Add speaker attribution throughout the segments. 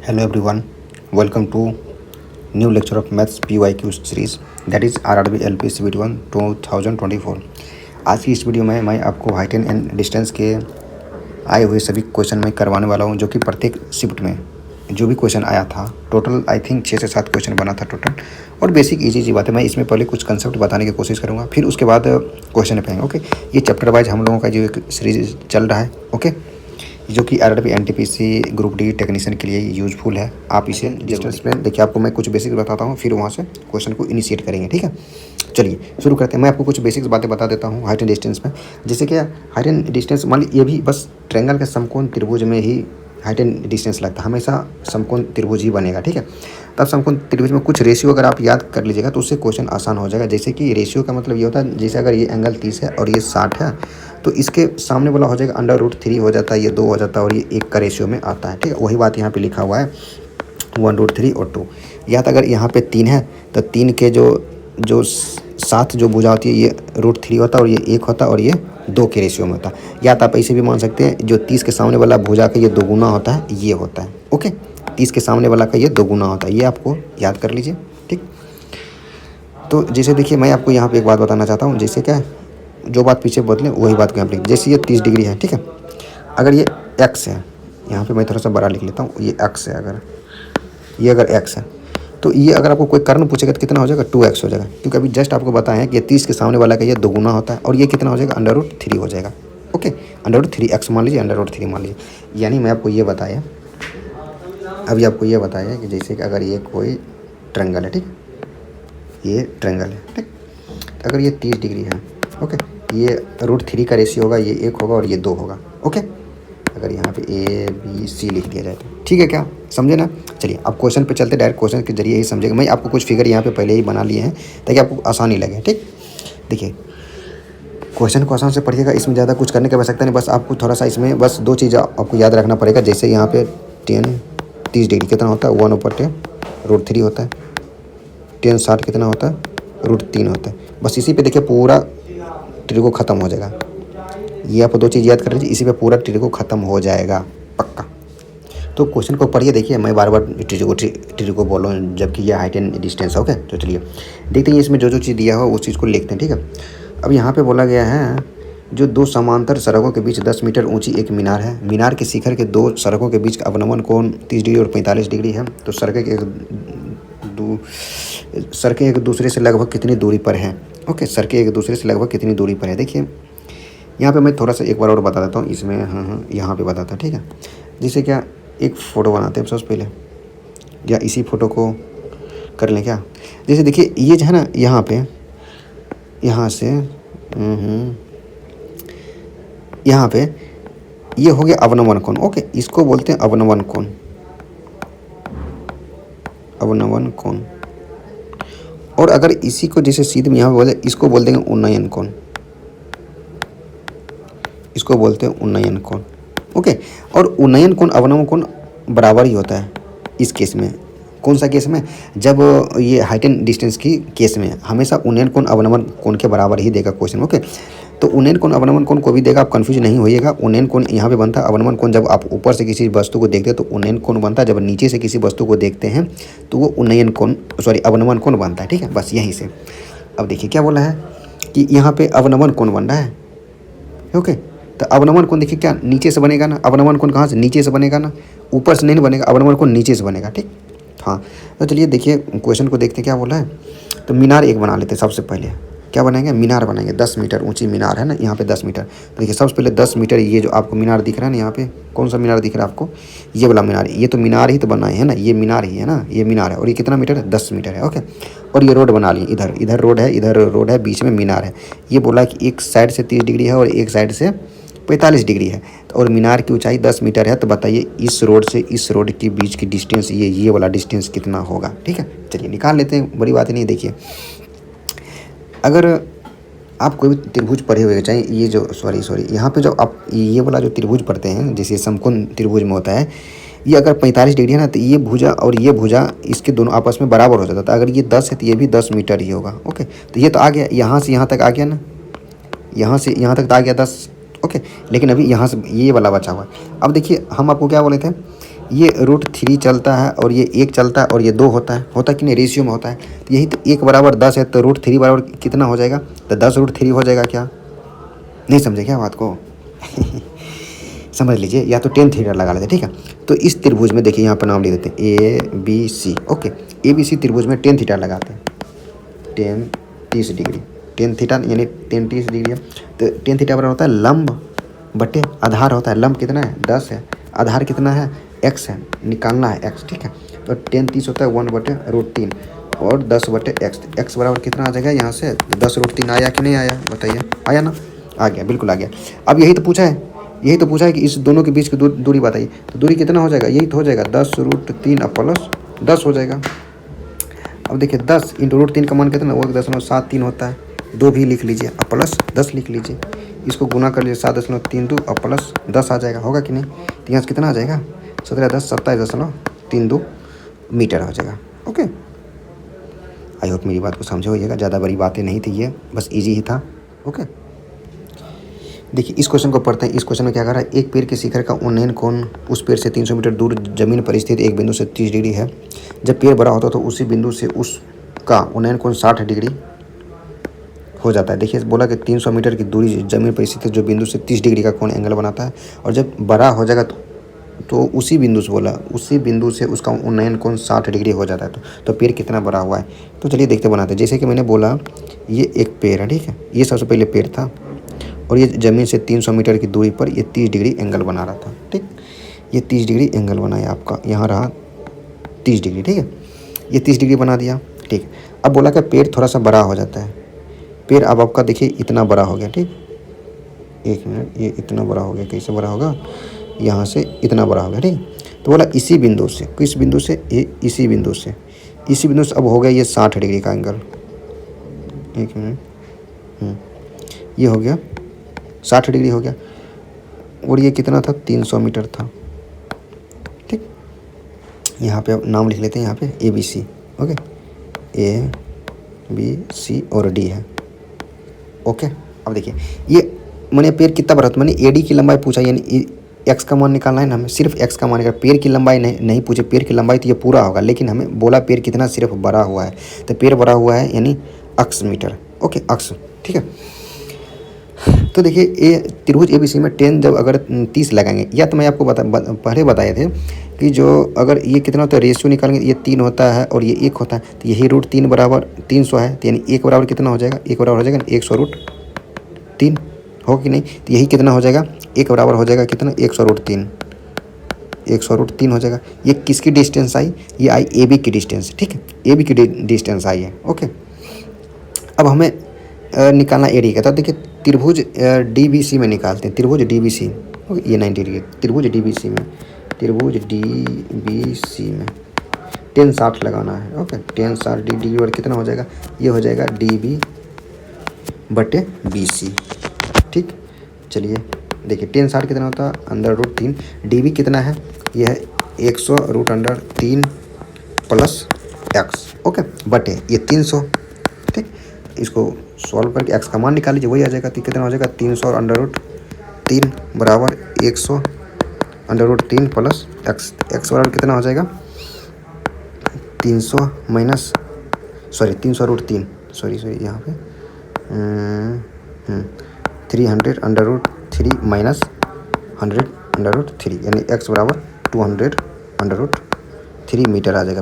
Speaker 1: Hello everyone, welcome to new lecture of Maths PYQ series that is RRB LP Civil 1 2024। आज की इस video में मैं आपको हाइट एंड डिस्टेंस के आए हुए सभी क्वेश्चन मैं करवाने वाला हूं, जो कि प्रत्येक शिफ्ट में जो भी क्वेश्चन आया था, टोटल आई थिंक 6 से 7 क्वेश्चन बना था टोटल। और बेसिक इजी बात है, मैं इसमें पहले कुछ कंसेप्ट बताने की कोशिश करूँगा, फिर उसके बाद क्वेश्चन पे आएंगे। ओके, ये चैप्टर वाइज हम लोगों का जो एक सीरीज चल रहा है, ओके, जो कि RRB NTPC group D technician के लिए यूजफुल है। आप इसे डिस्टेंस में देखिए, आपको मैं कुछ बेसिक बताता हूँ, फिर वहाँ से क्वेश्चन को इनिशिएट करेंगे। ठीक है, चलिए शुरू करते हैं। मैं आपको कुछ बेसिक्स बातें बता देता हूँ हाइट एंड डिस्टेंस में। जैसे कि हाइट एंड डिस्टेंस मान ली, ये भी बस ट्रायंगल के समकोण त्रिभुज में ही हाइट एंड डिस्टेंस लगता है, हमेशा समकोण त्रिभुज ही बनेगा। ठीक है, तब समकोण त्रिभुज में कुछ रेशियो अगर आप याद कर लीजिएगा तो उससे क्वेश्चन आसान हो जाएगा। जैसे कि रेशियो का मतलब ये होता है, जैसे अगर ये एंगल 30 है और ये 60 है, तो इसके सामने वाला हो जाएगा अंडर रूट 3 हो जाता है, ये 2 हो जाता है और ये 1 का रेशियो में आता है। ठीक है, वही बात यहाँ पे लिखा हुआ है 1√3 और 2। या तो अगर यहाँ पे 3 है तो 3 के जो साथ जो भुजा होती है ये √3 होता है और ये 1 होता है और ये 2 के रेशियो में होता है। या तो आप ऐसे भी मान सकते हैं, जो 30 के सामने वाला भुजा का ये 2 गुना होता है, ये होता है। ओके, 30 के सामने वाला का ये 2 गुना होता है, ये आपको याद कर लीजिए। ठीक, तो जैसे देखिए, मैं आपको यहाँ पे एक बात बताना चाहता हूँ। जैसे क्या, जो बात पीछे बदले वही बात को यहाँ पे लिख। जैसे ये 30 डिग्री है, ठीक है, अगर ये x है, यहाँ पे मैं थोड़ा सा बड़ा लिख लेता हूँ, ये x है, अगर ये x है तो ये अगर आपको कोई कर्ण पूछेगा तो कितना हो जाएगा, 2x हो जाएगा। क्योंकि अभी जस्ट आपको बताया है कि 30 के सामने वाला का ये 2 गुना होता है और ये कितना हो जाएगा, अंडर रूट 3 हो जाएगा। ओके, अंडर रूट 3 मान लीजिए, अंडर रूट 3 मान लीजिए। यानी मैं आपको ये बताया, अभी आपको ये बताया कि जैसे कि अगर ये कोई ट्रायंगल है, ठीक, ये ट्रायंगल है, ठीक, तो अगर ये 30 डिग्री है, ओके, ये √3 का रेशियो होगा, ये 1 होगा और ये 2 होगा। ओके, अगर यहाँ पे ABC लिख दिया जाए तो ठीक है, क्या समझे ना। चलिए अब क्वेश्चन पे चलते, डायरेक्ट क्वेश्चन के जरिए ही समझेगा। मैं आपको कुछ फिगर यहाँ पे पहले ही बना लिए हैं ताकि आपको आसानी लगे। ठीक, देखिए क्वेश्चन को आसान से पढ़िएगा, इसमें ज़्यादा कुछ करने की आवश्यकता नहीं, बस आपको थोड़ा सा इसमें बस 2 चीज़ आपको याद रखना पड़ेगा। जैसे यहाँ पे 30 डिग्री कितना होता है, 1/10√3 होता है। 60 कितना होता है, √3 होता है। बस इसी पे देखिए पूरा ट्रिको ख़त्म हो जाएगा। ये आप 2 चीज़ याद कर लीजिए, इसी पे पूरा ट्रिको ख़त्म हो जाएगा पक्का। तो क्वेश्चन को पढ़िए, देखिए मैं बार बार ट्रिको बोल रहा हूँ, जबकि ये हाइट एंड डिस्टेंस है। ओके, तो चलिए देखते हैं इसमें जो जो चीज़ दिया हो उस चीज़ को लिखते हैं। ठीक है, अब यहाँ पे बोला गया है, जो 2 समांतर सड़कों के बीच 10 मीटर ऊंची एक मीनार है। मीनार के शिखर के 2 सड़कों के बीच का अवनमन कोण 30 डिग्री और 45 डिग्री है। तो सड़कें एक दूसरे से लगभग कितनी दूरी पर हैं। ओके, सड़कें एक दूसरे से लगभग कितनी दूरी पर है। देखिए यहाँ पे मैं थोड़ा सा एक बार और बता देता हूँ इसमें, हाँ यहाँ पे बताता, ठीक है। जैसे क्या, एक फ़ोटो बनाते हैं सबसे पहले, या इसी फ़ोटो को कर लें क्या। जैसे देखिए ये जो है ना, यहाँ पे यहाँ से यहाँ पे ये हो गया अवनमन कोण। ओके, इसको बोलते हैं अवनमन कोण, अवनमन कोण। और अगर इसी को जैसे सीधे में यहाँ पे बोले, इसको बोल देंगे उन्नयन कोण, इसको बोलते हैं उन्नयन कोण। ओके, और उन्नयन कोण अवनमन कोण बराबर ही होता है इस केस में। कौन सा केस में, जब ये हाइट एंड डिस्टेंस की केस में हमेशा उन्नयन कोण अवनमन कोण के बराबर ही देगा क्वेश्चन। ओके, तो उन्नयन कोण अवनमन कोण को भी देगा, आप कंफ्यूज नहीं होइएगा। उन्नयन कोण यहाँ पे बनता है, अवनमन कोण जब आप ऊपर से किसी वस्तु को देखते हैं तो उन्नयन कोण बनता है, जब नीचे से किसी वस्तु को देखते हैं तो वो उन्नयन कोण अवनमन कोण बनता है। ठीक है, बस यहीं से। अब देखिए क्या बोला है कि यहाँ पे अवनमन कोण बन रहा है। ओके, तो अवनमन कोण देखिए क्या नीचे से बनेगा ना, अवनमन कोण कहाँ से, नीचे से बनेगा ना, ऊपर से नहीं बनेगा, अवनमन कोण नीचे से बनेगा। ठीक, हाँ, तो चलिए देखिए क्वेश्चन को देखते हैं क्या बोला है। तो मीनार एक बना लेते हैं सबसे पहले। क्या बनाएंगे, मीनार बनाएंगे। 10 मीटर ऊंची मीनार है ना, यहाँ पे 10 मीटर। तो देखिए सबसे पहले 10 मीटर, ये जो आपको मीनार दिख रहा है ना, यहाँ पे कौन सा मीनार दिख रहा है आपको, ये वाला मीनार। ये तो मीनार ही तो बनाए है ना, ये मीनार ही है ना, ये मीनार है। और ये कितना मीटर है, 10 मीटर है। ओके, और ये रोड बना लिए, इधर रोड है, इधर रोड है, बीच में मीनार है। ये बोला कि एक साइड से 30 डिग्री है और एक साइड से 45 डिग्री है, और मीनार की ऊंचाई 10 मीटर है। तो बताइए इस रोड से इस रोड के बीच की डिस्टेंस, ये वाला डिस्टेंस कितना होगा। ठीक है, चलिए निकाल लेते हैं, बड़ी बात नहीं। देखिए अगर आप कोई भी त्रिभुज पढ़े हुए, चाहे ये जो सॉरी यहाँ पे जो आप ये वाला जो त्रिभुज पढ़ते हैं, जैसे समकोण त्रिभुज में होता है, ये अगर 45 डिग्री है ना, तो ये भुजा और ये भुजा इसके दोनों आपस में बराबर हो जाता था। अगर ये 10 है तो ये भी 10 मीटर ही होगा। ओके, तो ये तो आ गया, यहाँ से यहाँ तक आ गया ना, यहाँ से यहाँ तक तो आ गया 10। ओके, लेकिन अभी यहाँ से ये वाला बचा हुआ है। अब देखिए हम आपको क्या बोले थे ये √3 चलता है और ये 1 चलता है और ये 2 होता है कि नहीं, रेशियो में होता है। तो यही तो 1 बराबर 10 है, तो √3 बराबर कितना हो जाएगा, तो 10√3 हो जाएगा। क्या नहीं समझे क्या बात को? समझ लीजिए, या तो टेन थीटा लगा लेते, ठीक है। तो इस त्रिभुज में देखिए यहाँ पर नाम लिख देते हैं ABC। ओके, ABC त्रिभुज में टेन थीटा लगाते हैं, 30 डिग्री, टेन थीटा यानी 30 डिग्री है। तो टेन थीटा बराबर होता है लंब बटे आधार होता है। लंब कितना है, 10 है, आधार कितना है, x है, निकालना है x, ठीक है। तो 10 होता है 1/√3 और 10/x। x बराबर कितना आ जाएगा यहाँ से, 10√3 आया कि नहीं आया, बताइए, आया ना, आ गया, बिल्कुल आ गया। अब यही तो पूछा है कि इस दोनों के बीच की दूरी बताइए। तो दूरी कितना हो जाएगा, यही तो हो जाएगा 10√3 अब प्लस 10 हो जाएगा। अब देखिए 10 इंटू √3 का मान कितना, 1.73 होता है, 2 भी लिख लीजिए, अब प्लस 10 लिख लीजिए, इसको गुना कर लीजिए, 7.32 अब प्लस 10 आ जाएगा, होगा कि नहीं। तो यहाँ से कितना आ जाएगा, 17 10 27.32 मीटर हो जाएगा। ओके, आई होप मेरी बात को समझे होइएगा, ज़्यादा बड़ी बातें नहीं थी ये, बस ईजी ही था। ओके, देखिए इस क्वेश्चन को पढ़ते हैं। इस क्वेश्चन में क्या कर रहा है, एक पेड़ के शिखर का उन्नयन कोण उस पेड़ से 300 मीटर दूर जमीन पर स्थित एक बिंदु से 30 डिग्री है। जब पेड़ बड़ा होता है तो उसी बिंदु से उसका उन्नयन कोण 60 डिग्री हो जाता है। देखिए बोला कि 300 मीटर की दूरी जमीन पर स्थित जो बिंदु से 30 डिग्री का कोण एंगल बनाता है, और जब बड़ा हो जाएगा तो उसी बिंदु से बोला, उसी बिंदु से उसका उन्नयन कोण 60 डिग्री हो जाता है। तो पेड़ कितना बड़ा हुआ है, तो चलिए देखते बनाते हैं। जैसे कि मैंने बोला ये एक पेड़ है, ठीक है, ये सबसे पहले पेड़ था और ये ज़मीन से 300 मीटर की दूरी पर ये 30 डिग्री एंगल बना रहा था, ठीक। ये 30 डिग्री एंगल बनाया आपका, यहाँ रहा 30 डिग्री, ठीक है, ये 30 डिग्री बना दिया, ठीक। अब बोला कि पेड़ थोड़ा सा बड़ा हो जाता है। पेड़ अब आपका देखिए इतना बड़ा हो गया, ठीक, एक मिनट, ये इतना बड़ा हो गया, कैसे बड़ा होगा, यहाँ से इतना बड़ा हो गया, ठीक। तो बोला इसी बिंदु से, किस बिंदु से, ये इसी बिंदु से अब हो गया ये 60 डिग्री का एंगल। एक मिनट, ये हो गया 60 डिग्री हो गया, और ये कितना था, 300 मीटर था, ठीक। यहाँ पे अब नाम लिख लेते हैं, यहाँ पे ABC। ओके, ABC और D है। ओके, अब देखिए ये मैंने पेड़ कितना बड़ा था, मैंने AD की लंबाई पूछा, यानी x का मान निकालना है ना हमें, सिर्फ x का मान निकाल, पेड़ की लंबाई नहीं पूछे। पेड़ की लंबाई तो ये पूरा होगा, लेकिन हमें बोला पेड़ कितना सिर्फ बड़ा हुआ है, तो पेड़ बड़ा हुआ है यानी अक्ष मीटर। ओके, अक्ष, ठीक है। तो देखिए ये त्रिभुज ABC में 10 जब अगर 30 लगाएंगे, या तो मैं आपको पहले बताए थे कि जो अगर ये कितना होता है, रेशियो निकालेंगे, ये 3 होता है और ये 1 होता है, तो यही √3 बराबर 300 है, तो यानी 1 बराबर कितना हो जाएगा, 1 बराबर हो जाएगा 100√3, हो कि नहीं। तो यही कितना हो जाएगा, 1 बराबर हो जाएगा कितना, 100√3, 100√3 हो जाएगा। ये किसकी डिस्टेंस आई, ये आई AB की डिस्टेंस, ठीक है, AB की डिस्टेंस आई है। ओके, अब हमें निकालना AD का, तो देखिए त्रिभुज DBC में निकालते हैं, त्रिभुज DBC, ये 90 डिग्री, त्रिभुज DBC में 10 60 लगाना है। ओके, 10 60 डिग्री और कितना हो जाएगा, ये हो जाएगा DB/BC, ठीक। चलिए देखिए 10 60 कितना होता है, √3, DB कितना है, ये है 100√3 + x, ओके, बटे ये 300, ठीक। इसको सॉल्व करके x का मान निकाल लीजिए, वही आ जाएगा, तो कितना हो जाएगा, 300 √3 बराबर 100 √3 + x। x बराबर कितना हो जाएगा, 300 माइनस 300√3, सॉरी यहाँ पे 300 √3 माइनस 100 √3, यानी x बराबर 200 √3 मीटर आ जाएगा।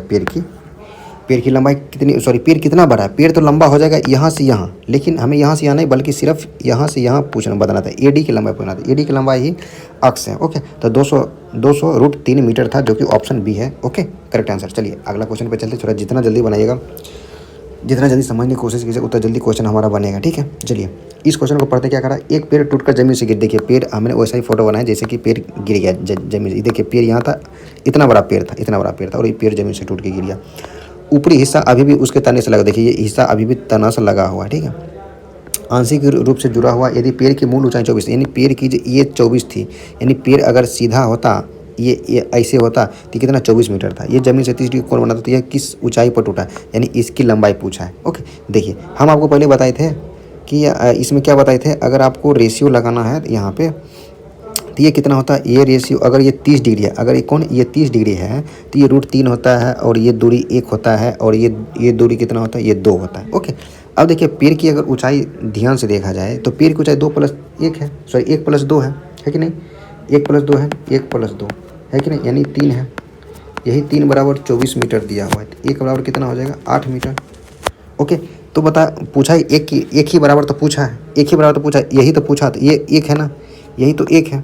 Speaker 1: पेड़ की लंबाई कितनी, पेड़ कितना बड़ा है, पेड़ तो लंबा हो जाएगा यहाँ से यहाँ, लेकिन हमें यहाँ से यहाँ नहीं बल्कि सिर्फ यहाँ से यहाँ बताना था, AD की लंबाई पूछना था, AD की लंबाई ही अक्ष है। ओके, तो 200 √3 मीटर था, जो कि ऑप्शन B है। Okay, correct answer. चलिए अगला क्वेश्चन पे चलते, थोड़ा जितना जल्दी बनाइएगा, जितना जल्दी समझने की कोशिश कीजिए उतना जल्दी क्वेश्चन हमारा बनेगा, ठीक है। चलिए इस क्वेश्चन को पढ़ते क्या करा, एक पेड़ टूटकर जमीन से गिर, देखिए पेड़ हमने वैसा ही फोटो बनाया जैसे कि पेड़ गिर गया जमीन से। देखिए पेड़ यहाँ था, इतना बड़ा पेड़ था और ये पेड़ जमीन से टूट के गिर गया। ऊपरी हिस्सा अभी भी उसके तने से लगा, देखिए ये हिस्सा अभी भी तना से लगा हुआ है, ठीक है, आंशिक रूप से जुड़ा हुआ। यदि पेड़ की मूल ऊंचाई 24 यानी पेड़ की ये 24 थी, यानी पेड़ अगर सीधा होता, ये ऐसे होता तो कितना 24 मीटर था, ये जमीन से 30 डिग्री कोण बनाता, तो यह किस ऊंचाई पर टूटा, यानी इसकी लंबाई पूछा है। ओके, देखिए हम आपको पहले बताए थे कि इसमें क्या बताए थे, अगर आपको रेशियो लगाना है यहाँ पे, तो ये कितना होता है, ये रेशियो अगर ये 30 डिग्री है, अगर ये 30 डिग्री है तो ये √3 होता है और ये दूरी 1 होता है और ये दूरी कितना होता है, ये 2 होता है। ओके, अब देखिए पेड़ की अगर ऊंचाई ध्यान से देखा जाए तो पेड़ की ऊंचाई 2+1 है, सॉरी 1+2 है कि नहीं, 1+2 है, 1+2 है कि नहीं, यानी 3 है। यही 3 बराबर 24 मीटर दिया हुआ है, तो 1 बराबर कितना हो जाएगा, 8 मीटर। ओके, तो बता पूछा है एक ही बराबर तो पूछा है, एक ही बराबर तो पूछा है, यही तो पूछा, तो ये 1 है ना, यही तो 1 है।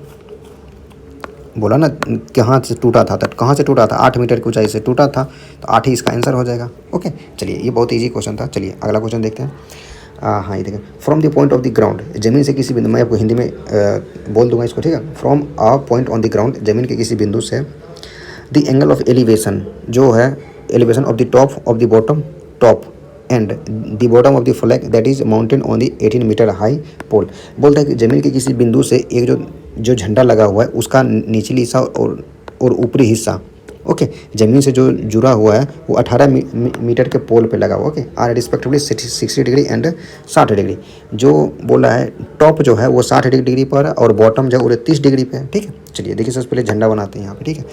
Speaker 1: बोला ना कहाँ से टूटा था, तब कहाँ से टूटा था, 8 मीटर की ऊंचाई से टूटा था, तो 8 ही इसका आंसर हो जाएगा। ओके, चलिए ये बहुत इजी क्वेश्चन था। चलिए अगला क्वेश्चन देखते हैं। हाँ ये देखें, from the point of the ground, जमीन से किसी बिंदु, मैं आपको हिंदी में बोल दूंगा इसको, ठीक है। From a point on the ground, जमीन के किसी बिंदु से, द एंगल ऑफ एलिवेशन, जो है elevation of the top of the bottom top and the bottom of the flag that is mountain on the 18 meter high pole. बोलता है कि जमीन के किसी बिंदु से एक जो झंडा लगा हुआ है उसका निचली हिस्सा और ऊपरी हिस्सा, ओके, ज़मीन से जो जुड़ा हुआ है वो 18 मीटर के पोल पे लगा हुआ, okay, are respectively 60 degree and 60 degree. जो बोला है टॉप जो है वो 60 डिग्री पर है और बॉटम जो है वो 30 डिग्री पे है, ठीक है। चलिए देखिए सबसे पहले झंडा बनाते हैं यहाँ पे, ठीक है।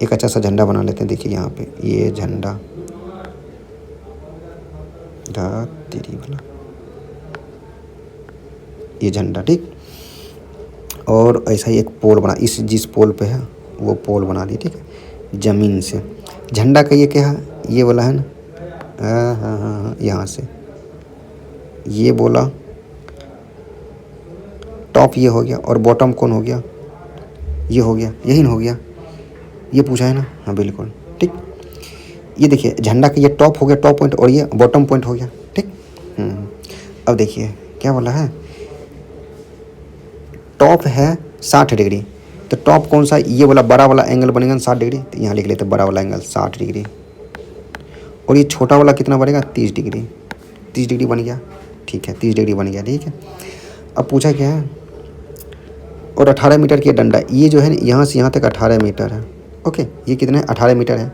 Speaker 1: एक अच्छा सा झंडा बना लेते हैं। देखिए यहाँ पे ये झंडा तेरी वाला, ये झंडा, ठीक। और ऐसा ही एक पोल बना, जिस पोल पे है वो पोल बना दी, ठीक है, ज़मीन से। झंडा का ये क्या है, ये वाला है ना, हाँ, यहाँ से ये बोला टॉप ये हो गया और बॉटम कौन हो गया, ये हो गया, यही ना हो गया, ये पूछा है ना, हाँ बिल्कुल ठीक। ये देखिए झंडा का ये टॉप हो गया, टॉप पॉइंट, और ये बॉटम पॉइंट हो गया, ठीक। अब देखिए क्या बोला है, टॉप है 60 डिग्री, तो टॉप कौन सा, ये वाला बड़ा वाला एंगल बनेगा 60 डिग्री, तो यहाँ लिख लेते बड़ा वाला एंगल 60 डिग्री। और ये छोटा वाला कितना बनेगा, 30 डिग्री, 30 डिग्री बन गया, ठीक है, 30 डिग्री बन गया, ठीक है। अब पूछा क्या है, और 18 मीटर की डंडा, ये जो है ना यहाँ से यहाँ तक 18 मीटर है, ओके, ये कितना है, 18 मीटर है,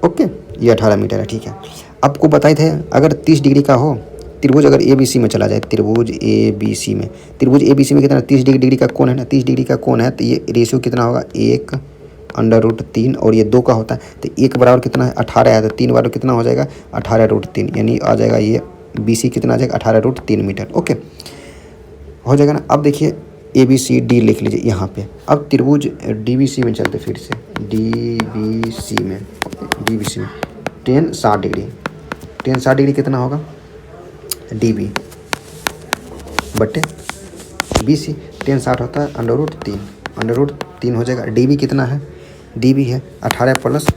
Speaker 1: ओके, ये 18 मीटर है, ठीक है। आपको बताए थे अगर 30 डिग्री का हो त्रिभुज, अगर ABC में चला जाए, त्रिभुज ABC में, त्रिभुज ABC में कितना 30 डिग्री का कोण है ना, 30 डिग्री का कोण है, तो ये रेशियो कितना होगा, 1/√3, और ये 2 का होता है, तो 1 बराबर कितना है, 18 है, तो 3 बराबर कितना हो जाएगा, 18√3, यानी आ जाएगा ये BC कितना आ जाएगा, 18√3 मीटर, ओके, हो जाएगा ना। अब देखिए ABCD लिख लीजिए यहाँ पे। अब त्रिभुज DBC में चलते, फिर से DBC में 10 60 डिग्री, 10 60 डिग्री कितना होगा, DB बटे BC, 10 60 होता है √3 हो जाएगा। DB कितना है, DB है 18 प्लस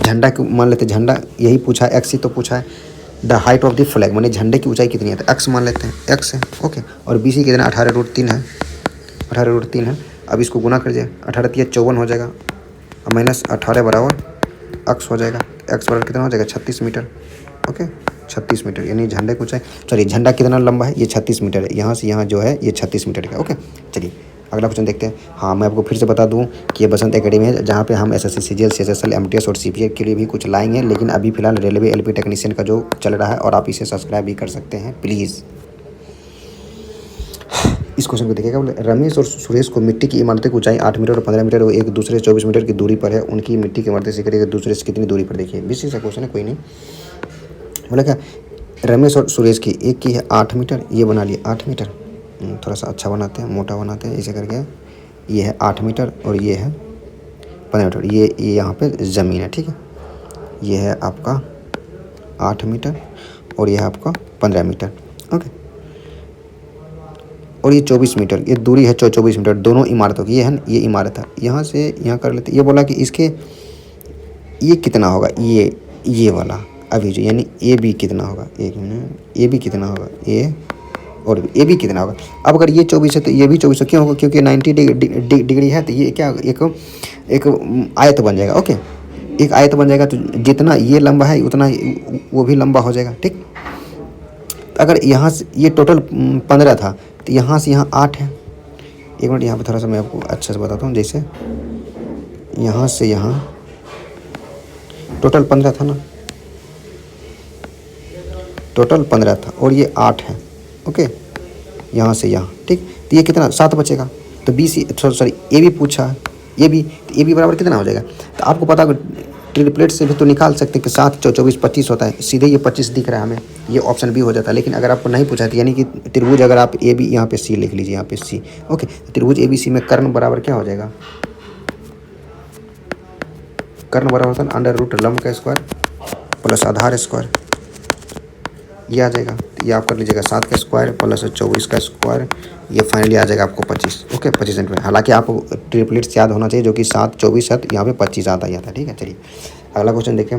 Speaker 1: झंडा की मान लेते हैं, झंडा यही पूछा है, x ही तो पूछा है, the height of the flag, माने झंडे की ऊंचाई कितनी है, तो x मान लेते हैं, x है, ओके, और BC कितना 18√3 है, 18√3 है। अब इसको गुना कर दिया, 18 × 54 हो जाएगा, अब -18 बराबर x हो जाएगा, x बराबर कितना हो जाएगा, 36 मीटर, ओके, 36 मीटर, यानी झंडे की ऊंचाई, सॉरी झंडा कितना लंबा है, ये 36 मीटर है, यहाँ से यहाँ जो है ये 36 मीटर का, ओके। चलिए अगला क्वेश्चन देखते हैं। हाँ मैं आपको फिर से बता दूं कि ये बसंत एकेडमी है, जहाँ पे हम SSC CGL CSSL MTS और CPA के लिए भी कुछ लाएंगे, लेकिन अभी फिलहाल रेलवे LP टेक्नीशियन का जो चल रहा है, और आप इसे सब्सक्राइब भी कर सकते हैं प्लीज़। इस क्वेश्चन को देखिएगा, बोले रमेश और सुरेश को मिट्टी की इमारतें की ऊंचाई 8 मीटर और 15 मीटर, वो एक दूसरे से 24 मीटर की दूरी पर है, उनकी मिट्टी की इमारतें सीकर एक दूसरे से कितनी दूरी पर, देखिए बेसिक सा क्वेश्चन है, कोई नहीं। बोला क्या, रमेश और सुरेश की एक की है 8 मीटर, ये बना लिए 8 मीटर, थोड़ा सा अच्छा बनाते हैं, मोटा बनाते हैं, ऐसे करके ये है 8 मीटर और ये है 15 मीटर, ये यहाँ पे ज़मीन है, ठीक है। ये है आपका 8 मीटर और ये है आपका 15 मीटर, ओके, और ये 24 मीटर, ये दूरी है 24 मीटर दोनों इमारतों की, ये है ना, ये इमारत है, यहाँ से यहाँ कर लेते। ये बोला कि इसके ये कितना होगा, ये वाला अभी जो, यानी AB कितना होगा, एक मिनट, AB कितना होगा, A और AB कितना होगा। अब अगर ये 24 है तो ये भी 24 क्यों होगा, क्योंकि 90 डिग्री है, तो ये क्या एक आयत बन जाएगा, ओके, एक आयत बन जाएगा, तो जितना ये लंबा है उतना वो भी लंबा हो जाएगा, ठीक। अगर यहाँ से ये टोटल 15 था, तो यहाँ से यहाँ 8 है। एक मिनट यहाँ पे थोड़ा सा मैं आपको अच्छे से बताता हूँ, जैसे यहाँ से यहाँ टोटल 15 था ना, टोटल 15 था और ये 8 है, ओके, यहाँ से यहाँ, ठीक। तो ये कितना 7 बचेगा, तो बी सी सॉरी ए भी पूछा, ये भी, तो ए बी बराबर कितना हो जाएगा। तो आपको पता ट्रिपलेट से भी तो निकाल सकते हैं कि 7 24 25 होता है, सीधे ये 25 दिख रहा है हमें, ये ऑप्शन बी हो जाता है। लेकिन अगर आपको नहीं पूछा तो यानी कि त्रिभुज, अगर आप ए बी यहाँ पे सी लिख लीजिए, यहाँ पे सी, ओके। त्रिभुज ए बी सी में कर्ण बराबर क्या हो जाएगा, कर्ण बराबर होता है अंडर रूट लंब का स्क्वायर प्लस आधार स्क्वायर, ये आ जाएगा। ये आप कर लीजिएगा 7 का स्क्वायर प्लस 24 का स्क्वायर, ये फाइनली आ जाएगा आपको 25, ओके 25 सेंटीमीटर। हालांकि आपको ट्रिपलेट्स याद होना चाहिए, जो कि 7 24 है, यहाँ पे 25 आता ही आता है, ठीक है। चलिए अगला क्वेश्चन देखें,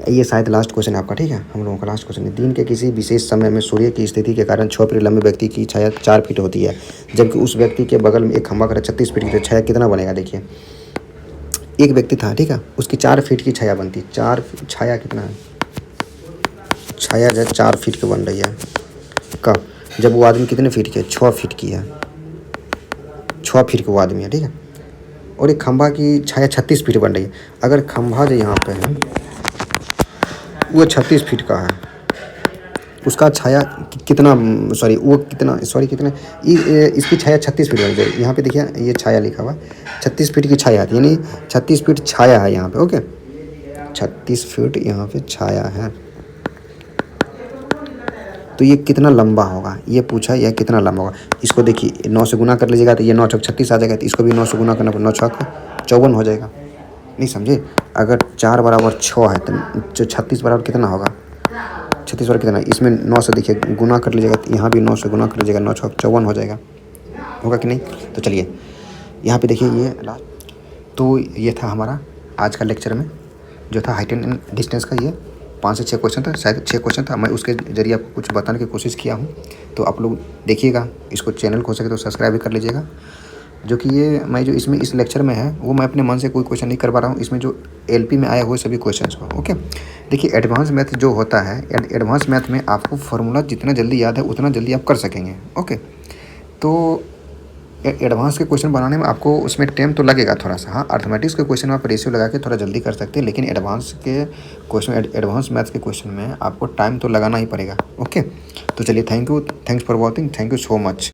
Speaker 1: ये शायद लास्ट क्वेश्चन है आपका, ठीक है, हम लोगों का लास्ट क्वेश्चन है। दिन के किसी विशेष समय में सूर्य की स्थिति के कारण 6 फीट लंबे व्यक्ति की छाया 4 फीट होती है, जबकि उस व्यक्ति के बगल में एक खंभा खड़ा 36 फीट की, तो छाया कितना बनेगा। देखिए एक व्यक्ति था, ठीक है, उसकी 4 फीट की छाया बनती, छाया कितना है, छाया जो 4 फीट की बन रही है, कब, जब वो आदमी कितने फीट की है, 6 फीट की है, 6 फीट का वो आदमी है, ठीक है। और एक खंभा की छाया 36 फीट बन रही है। अगर खंभा जो यहाँ पे है वो 36 फीट का है, उसका छाया कितना, सॉरी वो कितना, सॉरी कितना, इसकी छाया 36 फीट बन रही है। यहाँ पे देखिए ये छाया लिखा हुआ 36 फीट की छाया है, यानी 36 फीट छाया है यहाँ पे, ओके 36 फीट यहाँ पे छाया है। तो ये कितना लंबा होगा, ये पूछा, यह कितना लंबा होगा। इसको देखिए 9 से गुना कर लीजिएगा तो ये 9 छक 36 आ जाएगा, तो इसको भी 9 से गुना करना, 9 छक 54 हो जाएगा। नहीं समझे, अगर 4 बराबर 6 है तो 36 बराबर कितना होगा, 36 बराबर कितना, इसमें 9 से देखिए गुना कर लीजिएगा, तो यहाँ भी 9 से गुना कर लीजिएगा, 9 छक 54 हो जाएगा, होगा कि नहीं। तो चलिए यहाँ पे देखिए ये लास्ट, तो ये था हमारा आज का लेक्चर में जो था हाइट एंड डिस्टेंस का, ये 5 से 6 क्वेश्चन था, शायद 6 क्वेश्चन था। मैं उसके जरिए आपको कुछ बताने की कोशिश किया हूँ, तो आप लोग देखिएगा, इसको चैनल को हो सके तो सब्सक्राइब भी कर लीजिएगा। जो कि ये मैं जो इसमें इस लेक्चर में है वो मैं अपने मन से कोई क्वेश्चन नहीं कर पा रहा हूँ, इसमें जो एलपी में आया हुए सभी क्वेश्चन को, ओके। देखिए एडवांस मैथ जो होता है, एडवांस मैथ में आपको फार्मूला जितना जल्दी याद है उतना जल्दी आप कर सकेंगे, ओके। तो एडवांस के क्वेश्चन बनाने में आपको उसमें टाइम तो लगेगा थोड़ा सा, हाँ। अर्थमेटिक्स के क्वेश्चन में आप रेशियो लगा के थोड़ा जल्दी कर सकते हैं, लेकिन एडवांस के क्वेश्चन, एडवांस मैथ्स के क्वेश्चन में आपको टाइम तो लगाना ही पड़ेगा, ओके। तो चलिए thank you, thanks for watching, thank you so much.